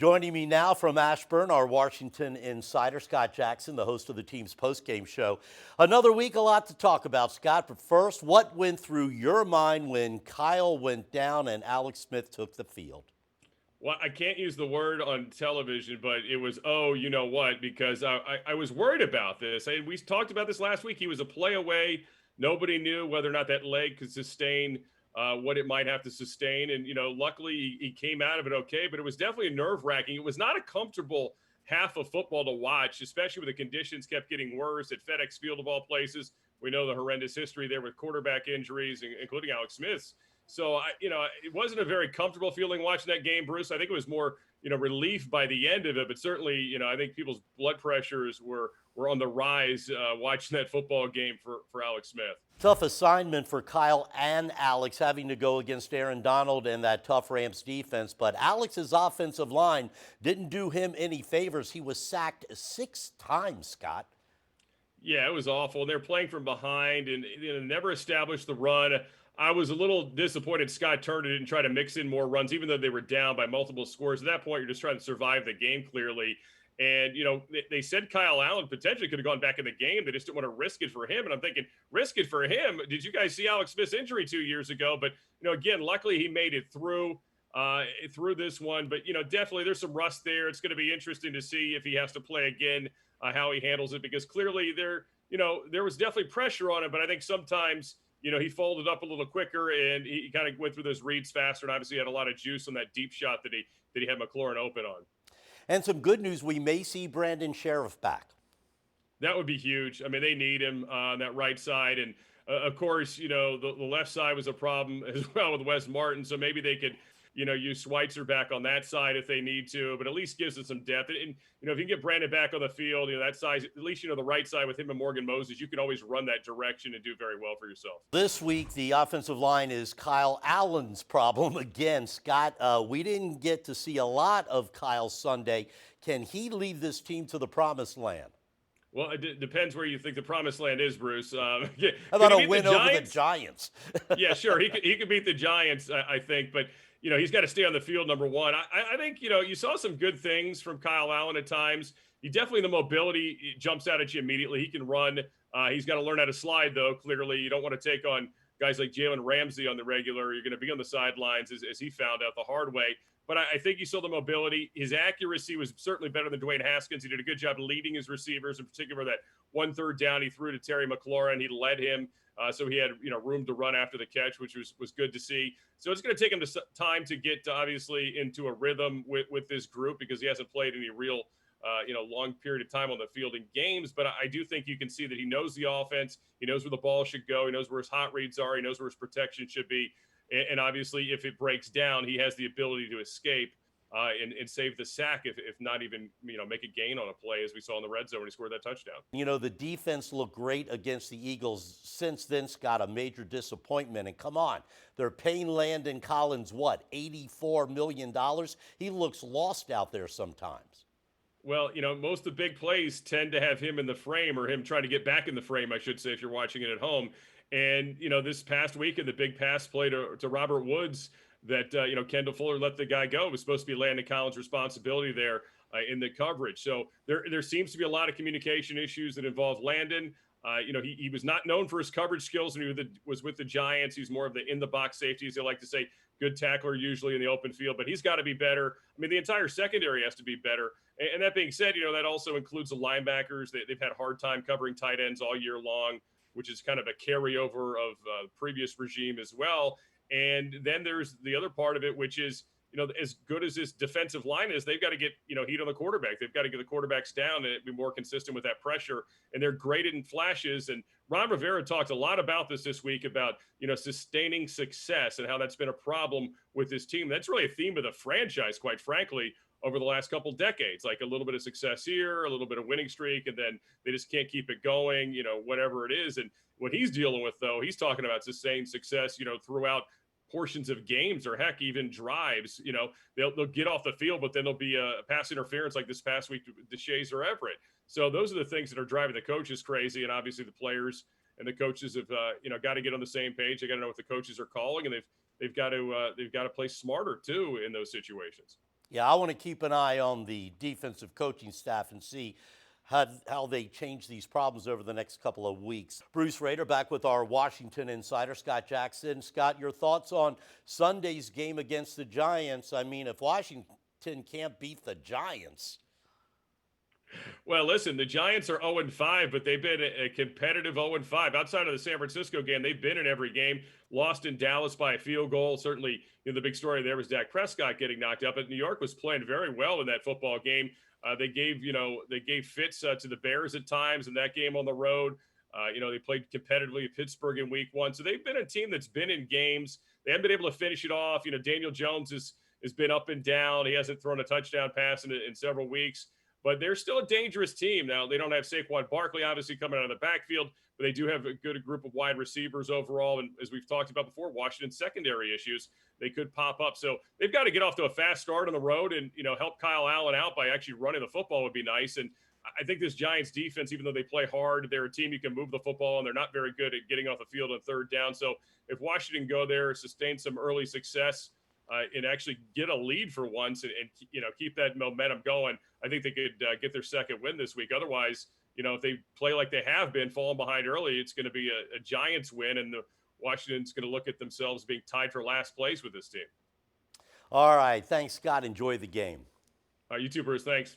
Joining me now from Ashburn, our Washington insider, Scott Jackson, the host of the team's postgame show. Another week, a lot to talk about, Scott. But first, what went through your mind when Kyle went down and Alex Smith took the field? Well, I can't use the word on television, but it was, oh, you know what, because I was worried about this. We talked about this last week. He was a play away. Nobody knew whether or not that leg could sustain what it might have to sustain. And, luckily he came out of it okay, but it was definitely nerve wracking. It was not a comfortable half of football to watch, especially when the conditions kept getting worse at FedEx Field of all places. We know the horrendous history there with quarterback injuries, including Alex Smith's. So it wasn't a very comfortable feeling watching that game, Bruce. I think it was more, relief by the end of it. But certainly, I think people's blood pressures were on the rise watching that football game for Alex Smith. Tough assignment for Kyle and Alex, having to go against Aaron Donald and that tough Rams defense. But Alex's offensive line didn't do him any favors. He was sacked 6 times, Scott. Yeah, it was awful. They're playing from behind and never established the run. I was a little disappointed Scott Turner didn't try to mix in more runs, even though they were down by multiple scores. At that point, you're just trying to survive the game clearly. And, they said Kyle Allen potentially could have gone back in the game. They just didn't want to risk it for him. And I'm thinking, risk it for him? Did you guys see Alex Smith's injury 2 years ago? But, again, luckily he made it through this one. But, definitely there's some rust there. It's going to be interesting to see if he has to play again, how he handles it. Because clearly there was definitely pressure on him. But I think sometimes – he folded up a little quicker and he kind of went through those reads faster and obviously had a lot of juice on that deep shot that he had McLaurin open on. And some good news, we may see Brandon Scherff back. That would be huge. I mean, they need him on that right side. And of course, the left side was a problem as well with Wes Martin. So maybe they could, use Schweitzer back on that side if they need to, but at least gives it some depth. And if you can get Brandon back on the field, that size, at least, the right side with him and Morgan Moses, you can always run that direction and do very well for yourself. This week, the offensive line is Kyle Allen's problem again. Scott, we didn't get to see a lot of Kyle Sunday. Can he lead this team to the promised land? Well, it depends where you think the promised land is, Bruce. How about a win over the Giants? Yeah, sure. He could beat the Giants, I think. But, he's got to stay on the field, number one. I think, you saw some good things from Kyle Allen at times. He definitely, the mobility jumps out at you immediately. He can run. He's got to learn how to slide, though. Clearly, you don't want to take on guys like Jalen Ramsey on the regular. You're going to be on the sidelines, as he found out the hard way. But I think you saw the mobility. His accuracy was certainly better than Dwayne Haskins. He did a good job leading his receivers, in particular that 1 3rd down he threw to Terry McLaurin. He led him, so he had room to run after the catch, which was good to see. So it's going to take him time to get obviously into a rhythm with this group because he hasn't played any real long period of time on the field in games. But I do think you can see that he knows the offense. He knows where the ball should go. He knows where his hot reads are. He knows where his protection should be. And obviously, if it breaks down, he has the ability to escape and save the sack, if not even, make a gain on a play, as we saw in the red zone when he scored that touchdown. The defense looked great against the Eagles. Since then, Scott, a major disappointment. And come on, they're paying Landyn Collins, what, $84 million? He looks lost out there sometimes. Well, most of the big plays tend to have him in the frame or him trying to get back in the frame, I should say, if you're watching it at home. And, this past weekend, the big pass play to Robert Woods that, Kendall Fuller let the guy go. It was supposed to be Landyn Collins' responsibility there in the coverage. So there seems to be a lot of communication issues that involve Landyn. He was not known for his coverage skills when he was with the Giants. He's more of the in-the-box safety, as they like to say, good tackler usually in the open field. But he's got to be better. I mean, the entire secondary has to be better. And that being said, that also includes the linebackers. They've had a hard time covering tight ends all year long, which is kind of a carryover of previous regime as well. And then there's the other part of it, which is, as good as this defensive line is, they've got to get, heat on the quarterback. They've got to get the quarterbacks down and be more consistent with that pressure. And they're graded in flashes. And Ron Rivera talked a lot about this week about, sustaining success and how that's been a problem with this team. That's really a theme of the franchise, quite frankly, over the last couple decades, like a little bit of success here, a little bit of winning streak, and then they just can't keep it going, whatever it is. And what he's dealing with, though, he's talking about sustained success, throughout portions of games or heck, even drives. They'll get off the field, but then there'll be a pass interference like this past week to DeShays or Everett. So those are the things that are driving the coaches crazy. And obviously the players and the coaches have, got to get on the same page. They got to know what the coaches are calling, and they've got to play smarter too in those situations. Yeah, I want to keep an eye on the defensive coaching staff and see how they change these problems over the next couple of weeks. Bruce Rader back with our Washington insider, Scott Jackson. Scott, your thoughts on Sunday's game against the Giants? I mean, if Washington can't beat the Giants. Well, listen, the Giants are 0-5, but they've been a competitive 0-5. Outside of the San Francisco game, they've been in every game. Lost in Dallas by a field goal. Certainly, the big story there was Dak Prescott getting knocked out, but New York was playing very well in that football game. They gave fits to the Bears at times in that game on the road. They played competitively at Pittsburgh in Week 1, so they've been a team that's been in games. They haven't been able to finish it off. Daniel Jones has been up and down. He hasn't thrown a touchdown pass in several weeks. But they're still a dangerous team. Now, they don't have Saquon Barkley, obviously, coming out of the backfield, but they do have a good group of wide receivers overall. And as we've talked about before, Washington's secondary issues, they could pop up. So they've got to get off to a fast start on the road and, help Kyle Allen out by actually running the football would be nice. And I think this Giants defense, even though they play hard, they're a team you can move the football, and they're not very good at getting off the field on third down. So if Washington go there, sustain some early success, and actually get a lead for once and keep that momentum going, I think they could get their second win this week. Otherwise, if they play like they have been, falling behind early, it's going to be a Giants win, and the Washington's going to look at themselves being tied for last place with this team. All right. Thanks, Scott. Enjoy the game. You too, Bruce. Thanks.